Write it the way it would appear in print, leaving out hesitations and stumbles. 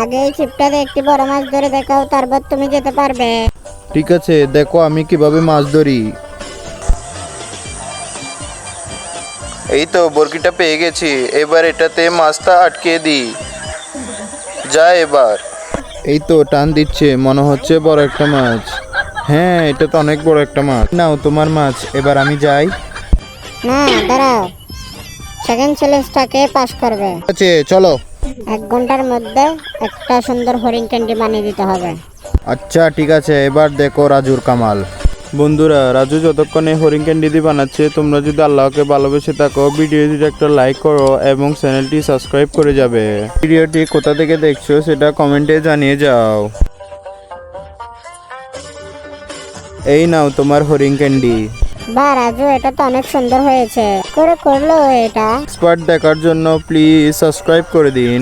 আগে এই ছিপটাতে একটি বড় মাছ ধরে দেখাও, তারপর তুমি যেতে পারবে। ঠিক আছে, দেখো আমি কিভাবে মাছ ধরি। এই তো বরকিটা পেয়ে গেছি, এবার এটাতে মাছটা আটকে দিই। যা এবার। এই তো টান দিচ্ছে, মনে হচ্ছে বড় একটা মাছ। হ্যাঁ, এটা তো অনেক বড় একটা মাছ। নাও তোমার মাছ, এবার আমি যাই। না, দাঁড়াও, সেকেন্ড চ্যালেঞ্জটাকে পাস করবে। ঠিক আছে চলো। 1 ঘন্টার মধ্যে একটা সুন্দর হরিণ ক্যান্ডি বানিয়ে দিতে হবে। আচ্ছা ঠিক আছে, এবার দেখো রাজুর কামাল। বন্ধুরা, রাজু যতক্ষণে হরিণ ক্যান্ডি দিয়ে বানাচ্ছে, তোমরা যদি আল্লাহকে ভালোবেসে থাকো ভিডিওটিতে একটা লাইক করো এবং চ্যানেলটি সাবস্ক্রাইব করে যাবে। ভিডিওটি কোথা থেকে দেখছো সেটা কমেন্টে জানিয়ে যাও। এই নাও তোমার হরিণ ক্যান্ডি। বা রাজু, এটা তো অনেক সুন্দর হয়েছে। করে করলো এটা। এক্সপার্ট দেখার জন্য প্লিজ সাবস্ক্রাইব করে দিন।